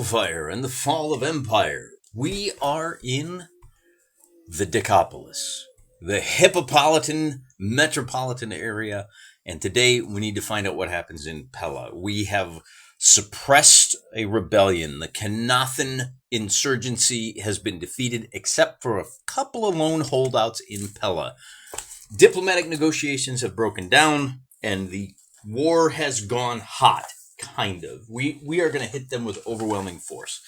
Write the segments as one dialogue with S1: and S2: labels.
S1: Hellfire and the Fall of Empire. We are in the Decapolis, the Hippopolitan metropolitan area, and today we need to find out what happens in Pella. We have suppressed a rebellion. The Canothan insurgency has been defeated, except for a couple of lone holdouts in Pella. Diplomatic negotiations have broken down, and the war has gone hot. Kind of. We are going to hit them with overwhelming force.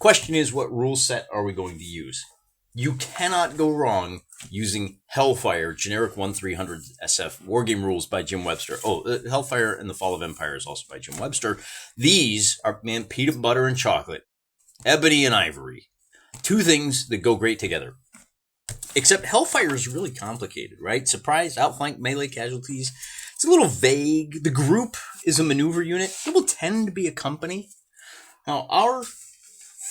S1: Question is, what rule set are we going to use? You cannot go wrong using Hellfire, generic 1300 SF, Wargame rules by Jim Webster. Hellfire and the Fall of Empire is also by Jim Webster. These are, man, peanut butter and chocolate, ebony and ivory. Two things that go great together. Except Hellfire is really complicated, right? Surprise, outflank, melee casualties. It's a little vague. The group is a maneuver unit. It will tend to be a company. Now, our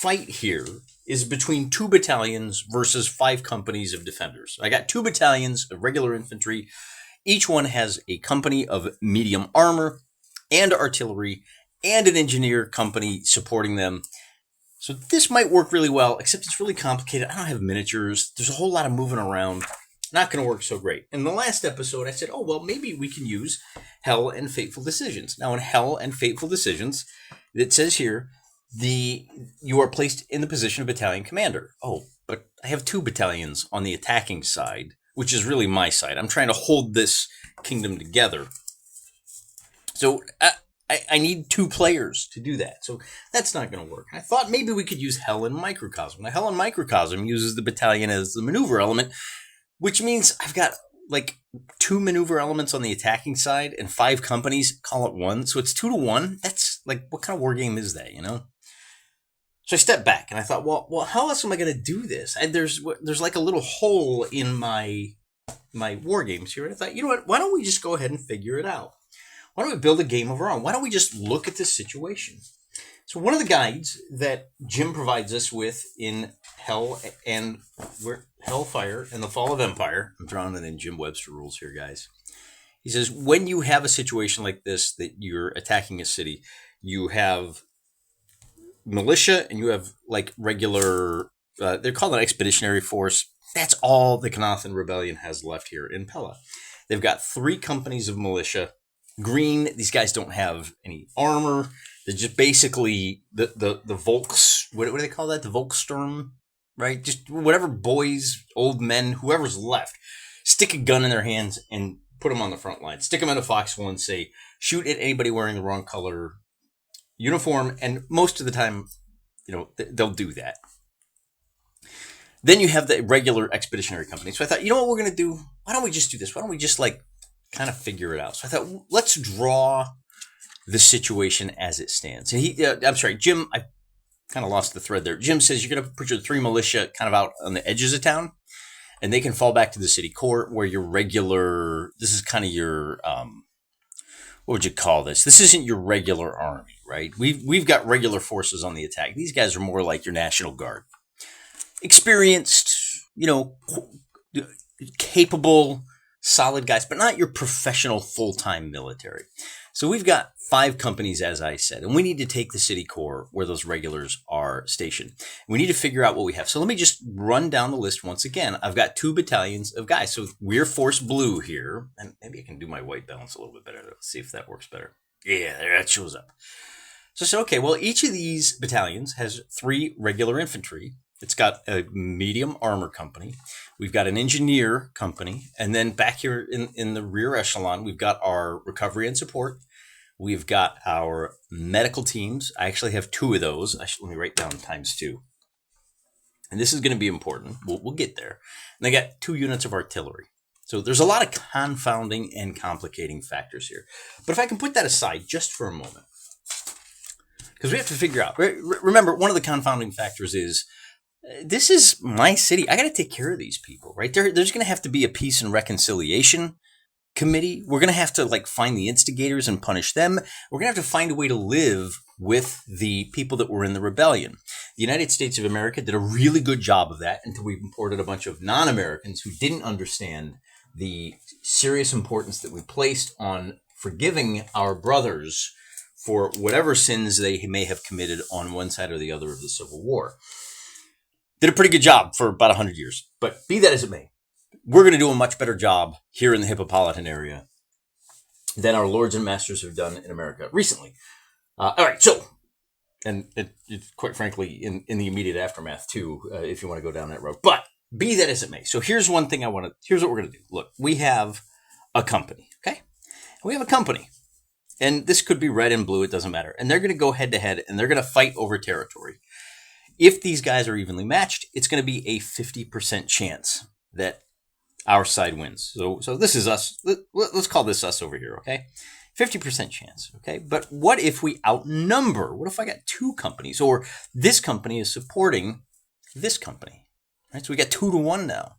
S1: fight here is between 2 battalions versus 5 companies of defenders. I got 2 battalions of regular infantry. Each one has a company of medium armor and artillery and an engineer company supporting them. So this might work really well, except it's really complicated. I don't have miniatures. There's a whole lot of moving around. Not going to work so great. In the last episode, I said, maybe we can use Hell and Fateful Decisions. Now, in Hell and Fateful Decisions, it says here, you are placed in the position of battalion commander. But I have 2 battalions on the attacking side, which is really my side. I'm trying to hold this kingdom together. So I need 2 players to do that. So that's not going to work. I thought maybe we could use Hell and Microcosm. Now, Hell and Microcosm uses the battalion as the maneuver element, which means I've got like 2 maneuver elements on the attacking side and 5 companies, call it 1. So it's 2 to 1. That's like, what kind of war game is that, you know? So I stepped back and I thought, well, how else am I going to do this? There's like a little hole in my war games here. And I thought, you know what? Why don't we just go ahead and figure it out? Why don't we build a game of our own? Why don't we just look at this situation? So one of the guides that Jim provides us with in Hellfire and the Fall of Empire, I'm drawing it in Jim Webster rules here, guys. He says, when you have a situation like this, that you're attacking a city, you have militia and you have like regular, they're called an expeditionary force. That's all the Canothan Rebellion has left here in Pella. They've got 3 companies of militia. Green, these guys don't have any armor. They're just basically the Volks. What do they call that? The Volkssturm, right? Just whatever boys, old men, whoever's left, stick a gun in their hands and put them on the front line. Stick them in a foxhole and say, shoot at anybody wearing the wrong color uniform. And most of the time, they'll do that. Then you have the regular expeditionary company. So I thought, you know what we're going to do? Why don't we just do this? Why don't we just kind of figure it out? So I thought, let's draw the situation as it stands. And I'm sorry, Jim, I kind of lost the thread there. Jim says you're going to put your 3 militia kind of out on the edges of town, and they can fall back to the city core where your regular, this is kind of your, what would you call this? This isn't your regular army, right? We've got regular forces on the attack. These guys are more like your National Guard. Experienced, capable, solid guys, but not your professional full-time military. So we've got 5 companies, as I said, and we need to take the city core where those regulars are stationed. We need to figure out what we have. So let me just run down the list once again. I've got 2 battalions of guys. So we're force blue here, and maybe I can do my white balance a little bit better. Let's see if that works better. Yeah, there that shows up. So I said, okay, well, each of these battalions has 3 regular infantry. It's got a medium armor company. We've got an engineer company. And then back here in the rear echelon, we've got our recovery and support. We've got our medical teams. I actually have 2 of those. Let me write down ×2. And this is going to be important. We'll get there. And I got 2 units of artillery. So there's a lot of confounding and complicating factors here. But if I can put that aside just for a moment, because we have to figure out. Remember, one of the confounding factors is, this is my city. I got to take care of these people, right? There's going to have to be a peace and reconciliation committee. We're going to have to find the instigators and punish them. We're going to have to find a way to live with the people that were in the rebellion. The United States of America did a really good job of that until we imported a bunch of non-Americans who didn't understand the serious importance that we placed on forgiving our brothers for whatever sins they may have committed on one side or the other of the Civil War. Did a pretty good job for about 100 years. But be that as it may, we're going to do a much better job here in the Hippopolitan area than our lords and masters have done in America recently. All right, so, and quite frankly, in the immediate aftermath too, if you want to go down that road. But be that as it may. So here's one thing here's what we're going to do. Look, we have a company, okay? We have a company. And this could be red and blue, it doesn't matter. And they're going to go head to head and they're going to fight over territory. If these guys are evenly matched, it's going to be a 50% chance that our side wins. So this is us. Let's call this us over here, okay? 50% chance, okay? But what if we outnumber? What if I got two companies, or this company is supporting this company, right? So we got 2-1 now.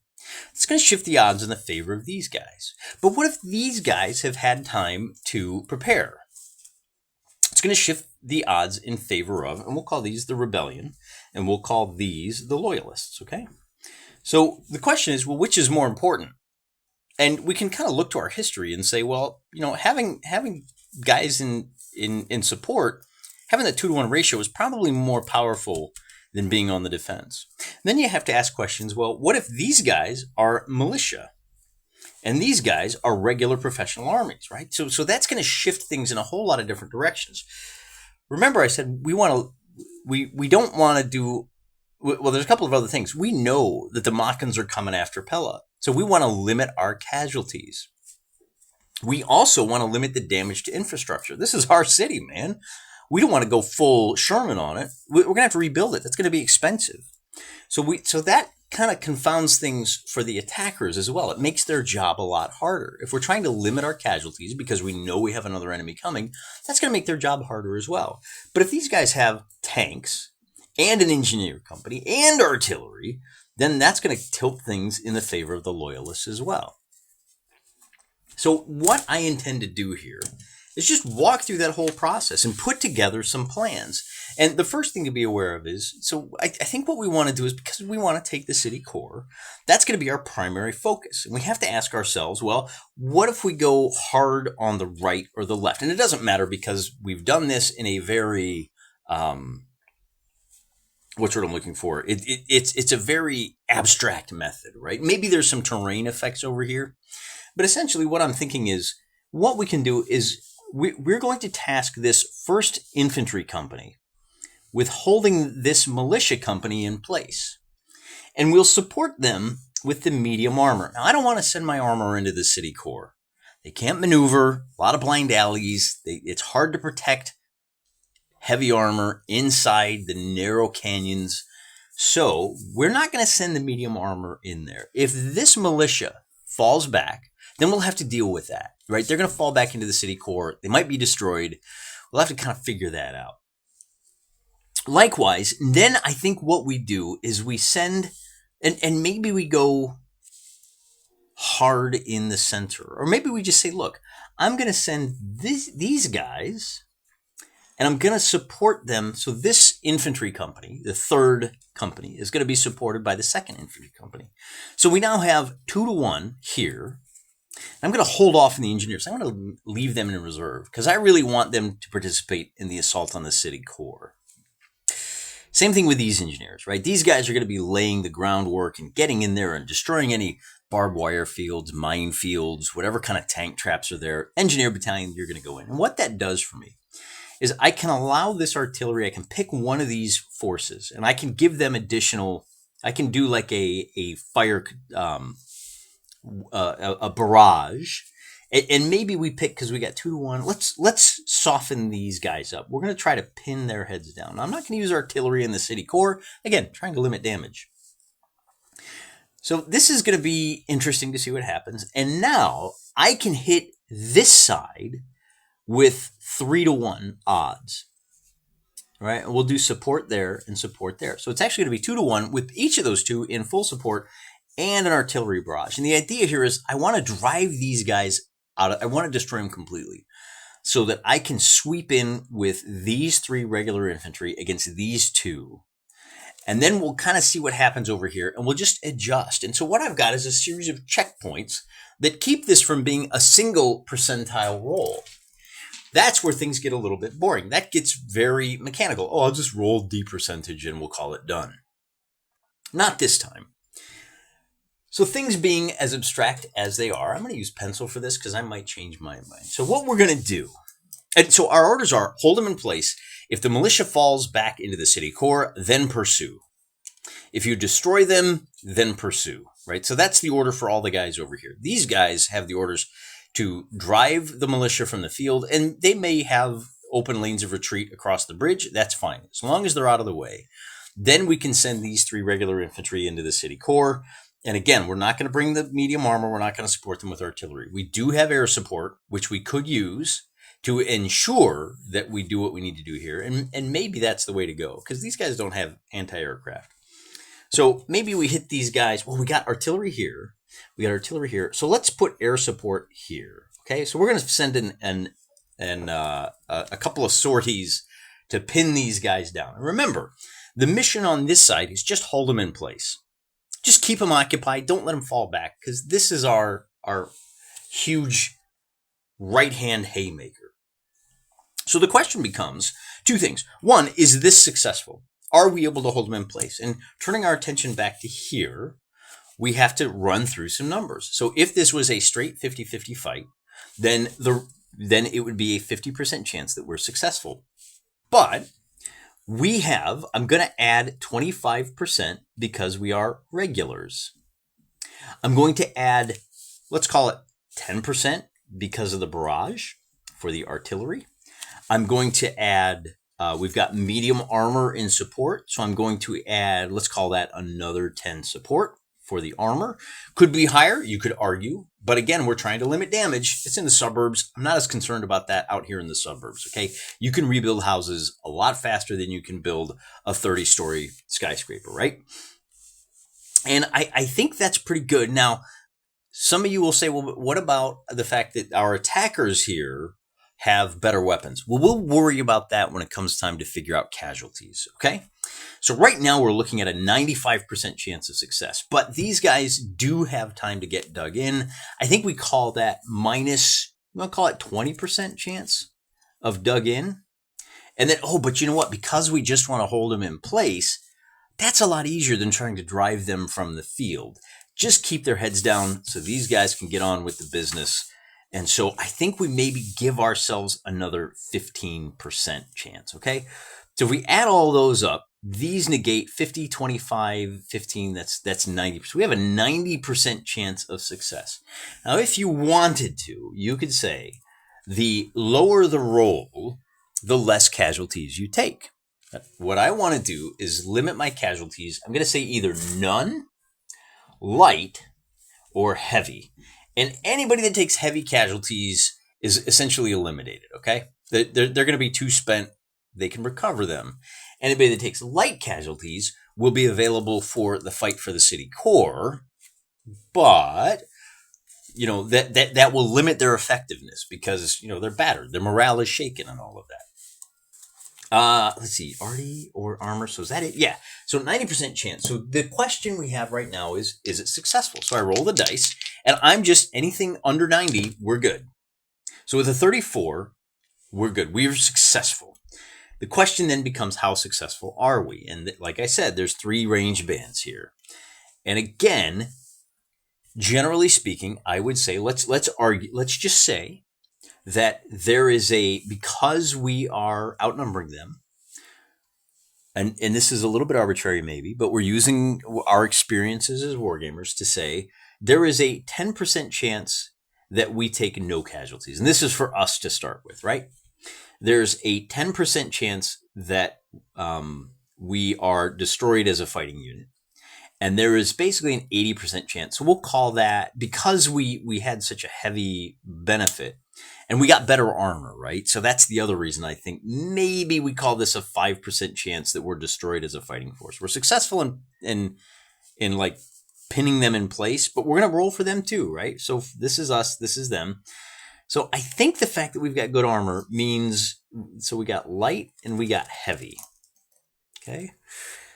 S1: It's going to shift the odds in the favor of these guys. But what if these guys have had time to prepare? It's going to shift the odds in favor of, and we'll call these the rebellion, and we'll call these the loyalists, okay? So the question is, well, which is more important? And we can kind of look to our history and say, well, you know, having guys in support, having that 2-1 ratio is probably more powerful than being on the defense. Then you have to ask questions, well, what if these guys are militia and these guys are regular professional armies, right? So that's going to shift things in a whole lot of different directions. Remember, I said we don't want to do, well, there's a couple of other things. We know that the Motkins are coming after Pella, so we want to limit our casualties. We also want to limit the damage to infrastructure. This is our city, man. We don't want to go full Sherman on it. We're going to have to rebuild it. That's going to be expensive. So that kind of confounds things for the attackers as well. It makes their job a lot harder. If we're trying to limit our casualties because we know we have another enemy coming, that's going to make their job harder as well. But if these guys have tanks and an engineer company and artillery, then that's going to tilt things in the favor of the loyalists as well. So what I intend to do here is just walk through that whole process and put together some plans. And the first thing to be aware of is, so I think what we want to do is, because we want to take the city core, that's going to be our primary focus. And we have to ask ourselves, well, what if we go hard on the right or the left? And it doesn't matter, because we've done this in a very, what's what I'm looking for? It's a very abstract method, right? Maybe there's some terrain effects over here. But essentially what I'm thinking is, what we can do is, we're going to task this 1st Infantry Company with holding this militia company in place. And we'll support them with the medium armor. Now, I don't want to send my armor into the city core. They can't maneuver, a lot of blind alleys. It's hard to protect heavy armor inside the narrow canyons. So we're not going to send the medium armor in there. If this militia falls back, then we'll have to deal with that, right? They're going to fall back into the city core. They might be destroyed. We'll have to kind of figure that out. Likewise, then I think what we do is we send, and maybe we go hard in the center, or maybe we just say, look, I'm going to send these guys, and I'm going to support them. So this infantry company, the 3rd company, is going to be supported by the 2nd Infantry Company. So we now have 2-1 here. I'm going to hold off on the engineers. I'm going to leave them in reserve because I really want them to participate in the assault on the city core. Same thing with these engineers, right? These guys are going to be laying the groundwork and getting in there and destroying any barbed wire fields, mine fields, whatever kind of tank traps are there. Engineer battalion, you're going to go in. And what that does for me is I can allow this artillery, I can pick one of these forces and I can give them additional, I can do like a fire, a barrage, and maybe we pick, because we got 2-1. Let's soften these guys up. We're going to try to pin their heads down. Now, I'm not going to use artillery in the city core. Again, trying to limit damage. So this is going to be interesting to see what happens. And now I can hit this side with 3-1 odds. Right? And we'll do support there and support there. So it's actually going to be 2-1 with each of those two in full support and an artillery barrage. And the idea here is I want to drive these guys out. I want to destroy them completely so that I can sweep in with these 3 regular infantry against these 2. And then we'll kind of see what happens over here and we'll just adjust. And so what I've got is a series of checkpoints that keep this from being a single percentile roll. That's where things get a little bit boring. That gets very mechanical. Oh, I'll just roll D percentage and we'll call it done. Not this time. So things being as abstract as they are, I'm going to use pencil for this because I might change my mind. So what we're going to do, and so our orders are hold them in place. If the militia falls back into the city core, then pursue. If you destroy them, then pursue, right? So that's the order for all the guys over here. These guys have the orders to drive the militia from the field, and they may have open lanes of retreat across the bridge. That's fine, as long as they're out of the way. Then we can send these 3 regular infantry into the city core. And again, we're not going to bring the medium armor. We're not going to support them with artillery. We do have air support, which we could use to ensure that we do what we need to do here. And maybe that's the way to go, because these guys don't have anti-aircraft. So maybe we hit these guys. Well, we got artillery here. We got artillery here. So let's put air support here. Okay, so we're going to send in a couple of sorties to pin these guys down. And remember, the mission on this side is just hold them in place. Just keep them occupied. Don't let them fall back, because this is our huge right-hand haymaker. So the question becomes 2 things. One, is this successful? Are we able to hold them in place? And turning our attention back to here, we have to run through some numbers. So if this was a straight 50-50 fight, then it would be a 50% chance that we're successful. But I'm going to add 25% because we are regulars. I'm going to add, let's call it 10% because of the barrage for the artillery. I'm going to add, we've got medium armor in support. So I'm going to add, let's call that another 10 support for the armor. Could be higher, you could argue. But again, we're trying to limit damage. It's in the suburbs. I'm not as concerned about that out here in the suburbs, okay? You can rebuild houses a lot faster than you can build a 30-story skyscraper, right? And I think that's pretty good. Now, some of you will say, well, what about the fact that our attackers here have better weapons? Well, we'll worry about that when it comes time to figure out casualties, okay? So right now we're looking at a 95% chance of success, but these guys do have time to get dug in. I think we call that minus, we'll call it 20% chance of dug in. And then, but you know what? Because we just want to hold them in place, that's a lot easier than trying to drive them from the field. Just keep their heads down so these guys can get on with the business. And so I think we maybe give ourselves another 15% chance, okay? So if we add all those up, these negate 50, 25, 15, that's 90%. We have a 90% chance of success. Now, if you wanted to, you could say the lower the roll, the less casualties you take. What I want to do is limit my casualties. I'm going to say either none, light, or heavy. And anybody that takes heavy casualties is essentially eliminated, okay? They're going to be too spent. They can recover them. Anybody that takes light casualties will be available for the fight for the city core, but that will limit their effectiveness because they're battered, their morale is shaken, and all of that. Let's see, arty or armor. So is that it? Yeah. So 90% chance. So the question we have right now is it successful? So I roll the dice, and I'm just anything under 90, we're good. So with a 34, we're good. We're successful. The question then becomes, how successful are we? And like I said, there's 3 range bands here. And again, generally speaking, I would say, let's just say that there is because we are outnumbering them, and this is a little bit arbitrary maybe, but we're using our experiences as wargamers to say there is a 10% chance that we take no casualties. And this is for us to start with, right? There's a 10% chance that we are destroyed as a fighting unit. And there is basically an 80% chance. So we'll call that, because we had such a heavy benefit and we got better armor, right? So that's the other reason I think maybe we call this a 5% chance that we're destroyed as a fighting force. We're successful in like pinning them in place, but we're going to roll for them too, right? So this is us, this is them. So I think the fact that we've got good armor means, so we got light and we got heavy. Okay.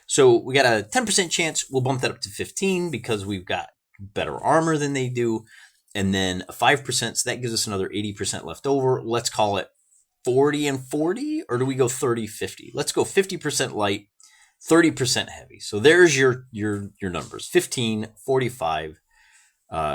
S1: So we got a 10% chance. We'll bump that up to 15 because we've got better armor than they do. And then a 5%. So that gives us another 80% left over. Let's call it 40 and 40, or do we go 30-50? Let's go 50% light, 30% heavy. So there's your numbers: 15, 45,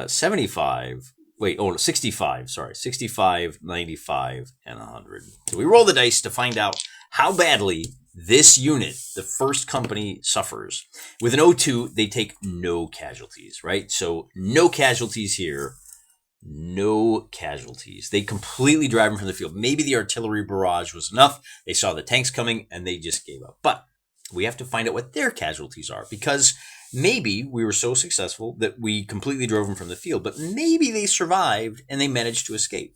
S1: 75. Wait, oh, 65. Sorry, 65, 95, and 100. So we roll the dice to find out how badly this unit, the first company, suffers. With an O2, they take no casualties, right? So no casualties here. No casualties. They completely drive them from the field. Maybe the artillery barrage was enough. They saw the tanks coming and they just gave up. But we have to find out what their casualties are, because maybe we were so successful that we completely drove them from the field, but maybe they survived and they managed to escape.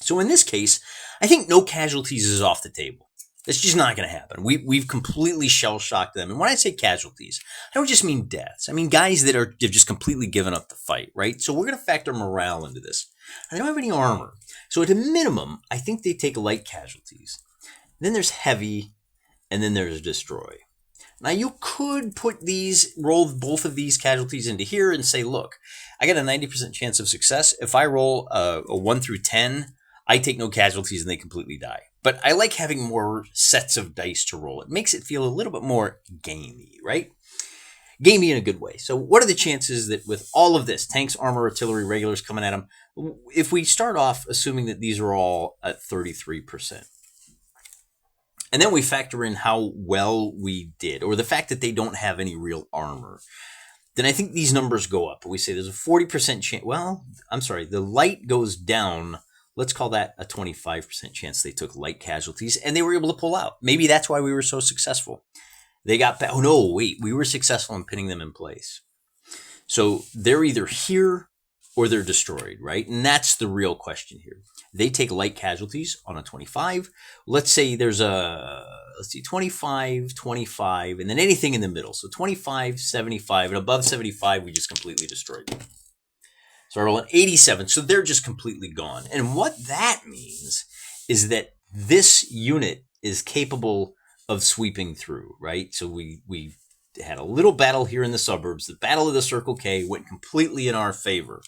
S1: So in this case, I think no casualties is off the table. It's just not going to happen. We've completely shell-shocked them. And when I say casualties, I don't just mean deaths. I mean guys that have just completely given up the fight, right? So we're going to factor morale into this. They don't have any armor. So at a minimum, I think they take light casualties. Then there's heavy, and then there's destroy. Now you could roll both of these casualties into here and say, look, I got a 90% chance of success. If I roll a 1 through 10, I take no casualties and they completely die. But I like having more sets of dice to roll. It makes it feel a little bit more gamey, right? Gamey in a good way. So what are the chances that with all of this, tanks, armor, artillery, regulars coming at them, if we start off assuming that these are all at 33%, and then we factor in how well we did, or the fact that they don't have any real armor, then I think these numbers go up. We say there's a 40% chance. Well, I'm sorry, the light goes down. Let's call that a 25% chance they took light casualties and they were able to pull out. Maybe that's why we were so successful. They got back. Oh, no, wait. We were successful in pinning them in place. So they're either here or they're destroyed, right? And that's the real question here. They take light casualties on a 25. Let's say there's 25, 25, and then anything in the middle. So 25, 75, and above 75, we just completely destroyed them. So I roll an 87. So they're just completely gone. And what that means is that this unit is capable of sweeping through, right? So we had a little battle here in the suburbs. The Battle of the Circle K went completely in our favor.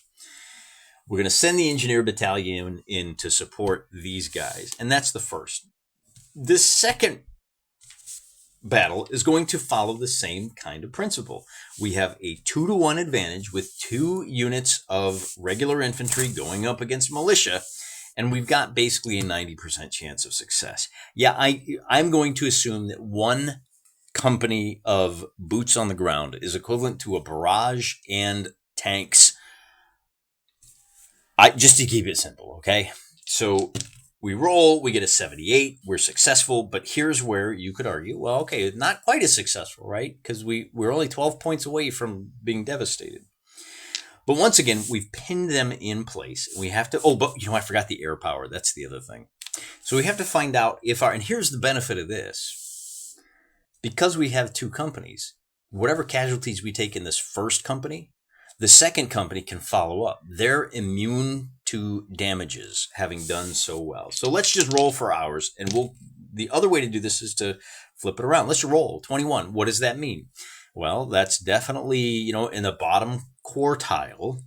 S1: We're going to send the engineer battalion in to support these guys. And that's the first. The second battle is going to follow the same kind of principle. We have a 2-to-1 advantage with 2 units of regular infantry going up against militia, and we've got basically a 90% chance of success. Yeah, I'm going to assume that one company of boots on the ground is equivalent to a barrage and tanks. Just to keep it simple, okay? So we roll, we get a 78, we're successful, but here's where you could argue, well, okay, not quite as successful, right? Because we're only 12 points away from being devastated. But once again, we've pinned them in place. We have to, but I forgot the air power. That's the other thing. So we have to find out and here's the benefit of this. Because we have 2 companies, whatever casualties we take in this first company, the second company can follow up. They're immune to damages, having done so well. So let's just roll for ours, and the other way to do this is to flip it around. Let's roll 21. What does that mean? Well, that's definitely, in the bottom quartile.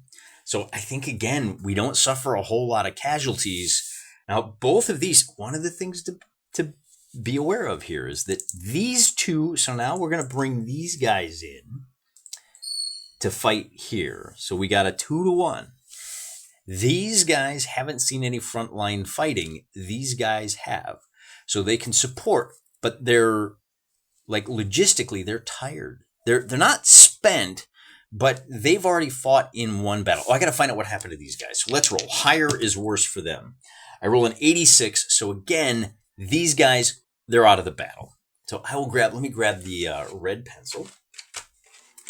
S1: So I think, again, we don't suffer a whole lot of casualties. Now, both of these, one of the things to be aware of here is that these 2, so now we're going to bring these guys in to fight here. So we got a 2-to-1. These guys haven't seen any frontline fighting. These guys have. So they can support, but they're logistically, they're tired. They're not spent, but they've already fought in one battle. Oh, I got to find out what happened to these guys. So let's roll. Higher is worse for them. I roll an 86. So again, these guys, they're out of the battle. So let me grab the red pencil,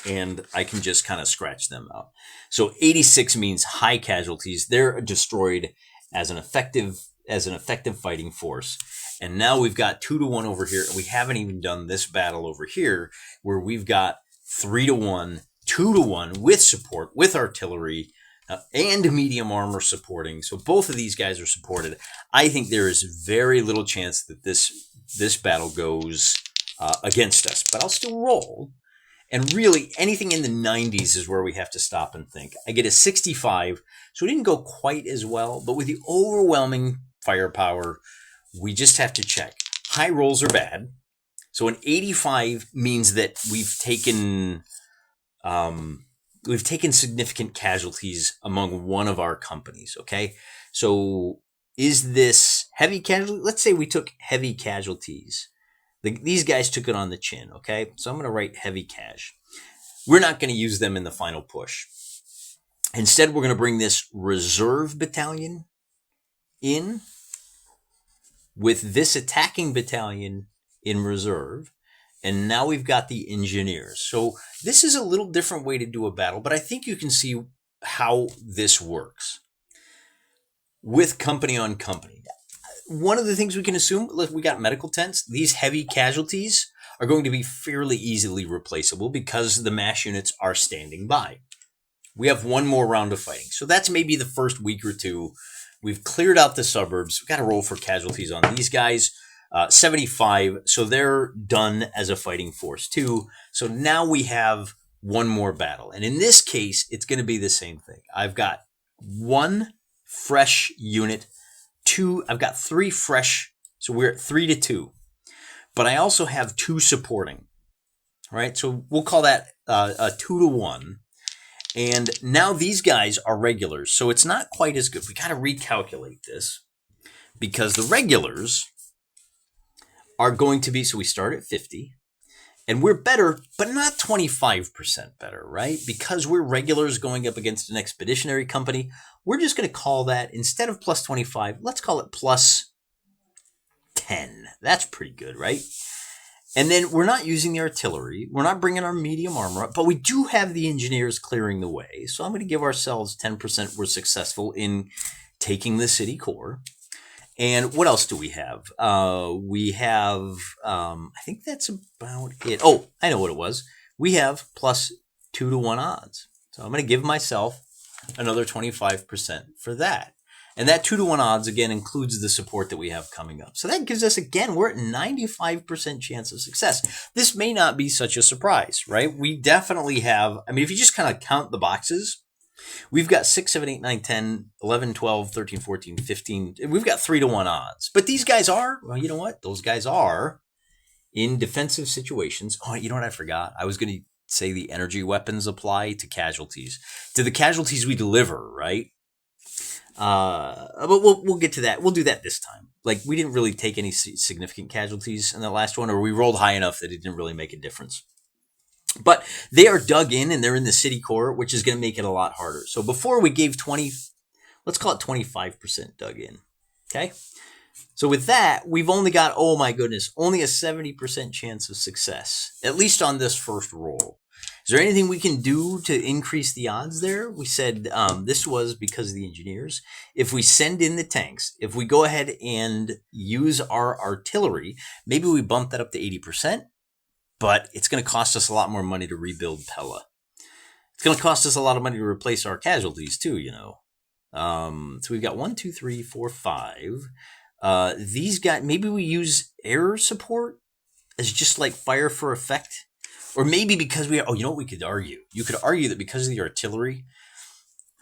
S1: and I can just kind of scratch them out. So 86 means high casualties. They're destroyed as an effective fighting force. And now we've got 2-to-1 over here. We haven't even done this battle over here where we've got 3-to-1, 2-to-1 with support, with artillery, and medium armor supporting. So both of these guys are supported. I think there is very little chance that this battle goes against us, but I'll still roll. And really, anything in the 90s is where we have to stop and think. I get a 65, so it didn't go quite as well, but with the overwhelming firepower. We just have to check. High rolls are bad. So an 85 means that we've taken significant casualties among one of our companies. Okay, so is this heavy casualty? Let's say we took heavy casualties. These guys took it on the chin. Okay, so I'm going to write heavy cash. We're not going to use them in the final push. Instead, we're going to bring this reserve battalion in with this attacking battalion in reserve. And now we've got the engineers. So this is a little different way to do a battle, but I think you can see how this works with company on company. One of the things we can assume, look, we got medical tents. These heavy casualties are going to be fairly easily replaceable because the MASH units are standing by. We have one more round of fighting. So that's maybe the first week or two. We've cleared out the suburbs. We've got to roll for casualties on these guys. 75. So they're done as a fighting force too. So now we have one more battle. And in this case, it's going to be the same thing. I've got one fresh unit. I've got 3 fresh. So we're at 3-2. But I also have 2 supporting. All right. So we'll call that a 2-1. And now these guys are regulars, so it's not quite as good. We got to recalculate this because the regulars are going to be, so we start at 50, and we're better, but not 25% better, right? Because we're regulars going up against an expeditionary company, we're just going to call that, instead of plus 25, let's call it plus 10. That's pretty good, right? And then we're not using the artillery. We're not bringing our medium armor up, but we do have the engineers clearing the way. So I'm going to give ourselves 10% we're successful in taking the city core. And what else do we have? We have, I think that's about it. Oh, I know what it was. We have plus 2-1 odds. So I'm going to give myself another 25% for that. And that 2-1 odds, again, includes the support that we have coming up. So that gives us, again, we're at 95% chance of success. This may not be such a surprise, right? We definitely have, I mean, if you just kind of count the boxes, we've got 6, 7, 8, 9, 10, 11, 12, 13, 14, 15. We've got 3-1 odds. But these guys are, well, you know what? Those guys are in defensive situations. Oh, you know what I forgot? I was going to say the energy weapons apply to casualties. To the casualties we deliver, right? But we'll get to that. We'll do that this time. Like, we didn't really take any significant casualties in the last one, or we rolled high enough that it didn't really make a difference. But they are dug in and they're in the city core, which is going to make it a lot harder. So before we gave 20, let's call it 25% dug in. Okay. So with that, we've only got, oh my goodness, only a 70% chance of success, at least on this first roll. Is there anything we can do to increase the odds there? We said this was because of the engineers. If we send in the tanks, if we go ahead and use our artillery, maybe we bump that up to 80%, but it's going to cost us a lot more money to rebuild Pella. It's going to cost us a lot of money to replace our casualties too, you know. So we've got 1, 2, 3, 4, 5. These guys, maybe we use air support as just like fire for effect. Or maybe because you know what we could argue? You could argue that because of the artillery,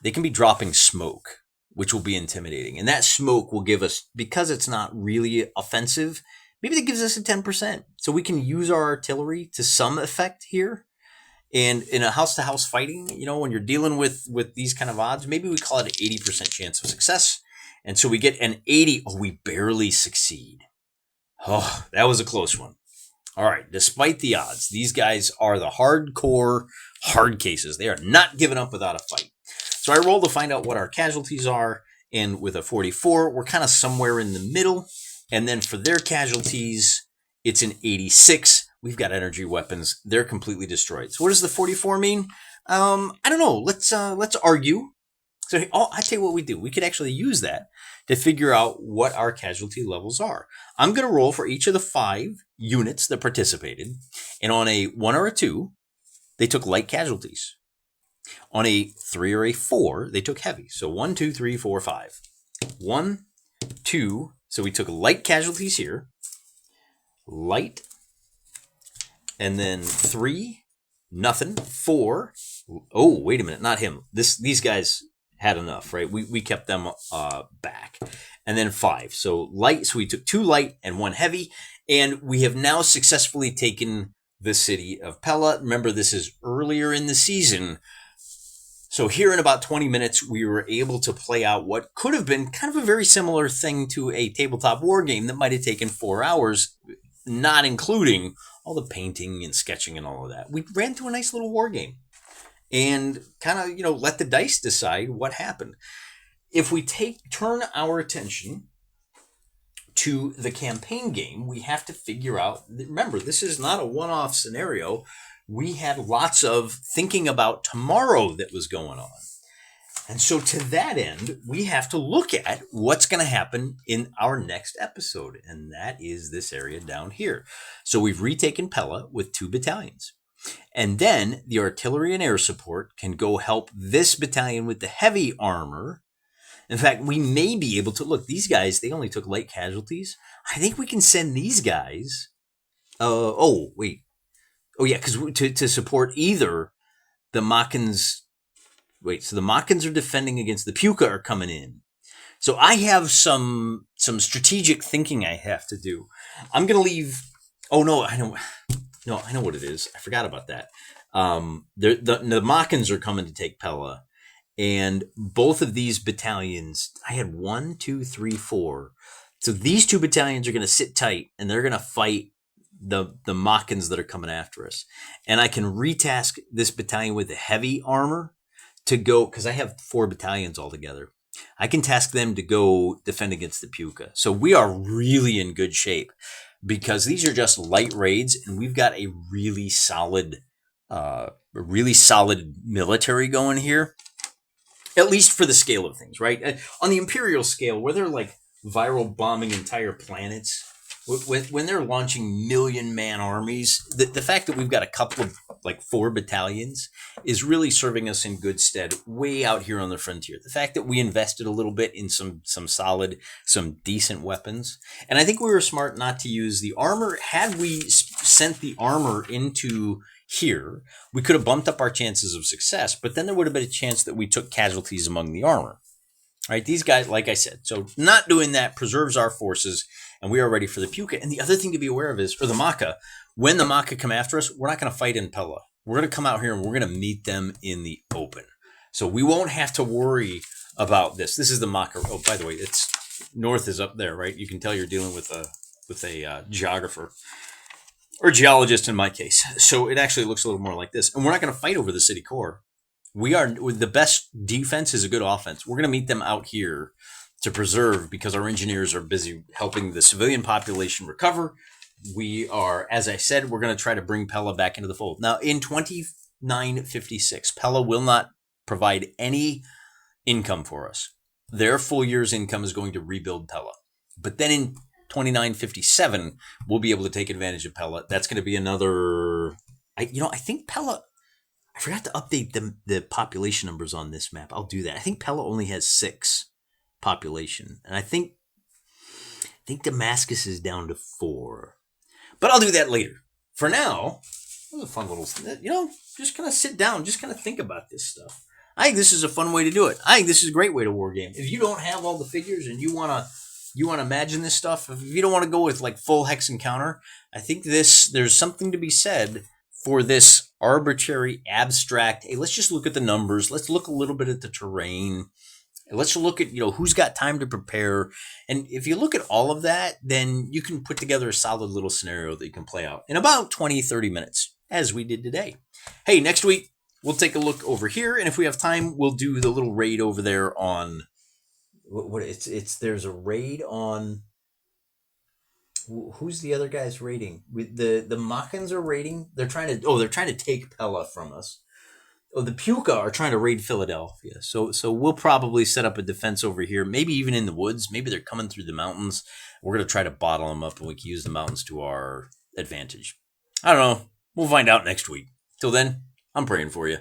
S1: they can be dropping smoke, which will be intimidating. And that smoke will give us, because it's not really offensive, maybe that gives us a 10%. So we can use our artillery to some effect here. And in a house-to-house fighting, you know, when you're dealing with these kind of odds, maybe we call it an 80% chance of success. And so we get an 80. Oh, we barely succeed. Oh, that was a close one. All right, despite the odds, these guys are the hardcore hard cases. They are not giving up without a fight. So I roll to find out what our casualties are, and with a 44, we're kind of somewhere in the middle. And then for their casualties, it's an 86. We've got energy weapons. They're completely destroyed. So what does the 44 mean? I don't know. Let's argue. So I tell you what we do. We could actually use that to figure out what our casualty levels are. I'm going to roll for each of the 5 units that participated. And on a 1 or a 2, they took light casualties. On a 3 or a 4, they took heavy. So 1, 2, 3, 4, 5. 1, 2. So we took light casualties here. Light. And then 3, nothing. 4. Oh, wait a minute. Not him. These guys had enough, right? We kept them back. and then 5. So light. So we took 2 light and 1 heavy, and we have now successfully taken the city of Pella. Remember, this is earlier in the season. So here in about 20 minutes, we were able to play out what could have been kind of a very similar thing to a tabletop war game that might have taken 4 hours, not including all the painting and sketching and all of that. We ran through a nice little war game and kind of, let the dice decide what happened. If we turn our attention to the campaign game, we have to figure out, remember, this is not a one-off scenario. We had lots of thinking about tomorrow that was going on. And so to that end, we have to look at what's going to happen in our next episode. And that is this area down here. So we've retaken Pella with 2 battalions. And then the artillery and air support can go help this battalion with the heavy armor. In fact, we may be able to, look, these guys, they only took light casualties. I think we can send these guys. Because to support either the Machins. Wait, so the Machins are defending against the Puka are coming in. So I have some strategic thinking I have to do. I'm going to leave. Oh, no, I know. No, I know what it is. I forgot about that. The Machins are coming to take Pella. And both of these battalions, I had 1, 2, 3, 4. So these 2 battalions are going to sit tight and they're going to fight the Machins that are coming after us. And I can retask this battalion with the heavy armor to go, because I have 4 battalions altogether. I can task them to go defend against the Puka. So we are really in good shape because these are just light raids and we've got a really solid military going here. At least for the scale of things, right? On the Imperial scale, where they're like viral bombing entire planets, when they're launching million-man armies, the fact that we've got a couple of, 4 battalions is really serving us in good stead way out here on the frontier. The fact that we invested a little bit in some decent weapons. And I think we were smart not to use the armor. Had we sent the armor into here, we could have bumped up our chances of success, but then there would have been a chance that we took casualties among the armor. All right, these guys, like I said, so not doing that preserves our forces, and we are ready for the Puka. And the other thing to be aware of is, for the Maka, when the Maka come after us, we're not going to fight in Pella. We're going to come out here and we're going to meet them in the open. So we won't have to worry about this. This is the Maka. Oh, by the way, it's north is up there, right? You can tell you're dealing with a geographer. Or geologist in my case. So it actually looks a little more like this. And we're not going to fight over the city core. The best defense is a good offense. We're going to meet them out here to preserve because our engineers are busy helping the civilian population recover. We are, as I said, we're going to try to bring Pella back into the fold. Now, in 2956, Pella will not provide any income for us. Their full year's income is going to rebuild Pella. But then in 2957, we'll be able to take advantage of Pella. That's going to be another. I think Pella. I forgot to update the population numbers on this map. I'll do that. I think Pella only has 6 population, and I think Damascus is down to 4. But I'll do that later. For now, it was a fun little. Just kind of sit down, just kind of think about this stuff. I think this is a fun way to do it. I think this is a great way to war game. If you don't have all the figures and you want to imagine this stuff, if you don't want to go with full hex encounter, I think there's something to be said for this arbitrary, abstract, hey, let's just look at the numbers. Let's look a little bit at the terrain. Let's look at, who's got time to prepare. And if you look at all of that, then you can put together a solid little scenario that you can play out in about 20, 30 minutes, as we did today. Hey, next week, we'll take a look over here. And if we have time, we'll do the little raid over there on... there's a raid on who's the other guys raiding? The Machins are raiding. They're trying to take Pella from us. Oh, the Puka are trying to raid Philadelphia. So we'll probably set up a defense over here, maybe even in the woods. Maybe they're coming through the mountains. We're going to try to bottle them up and we can use the mountains to our advantage. I don't know. We'll find out next week. Till then, I'm praying for you.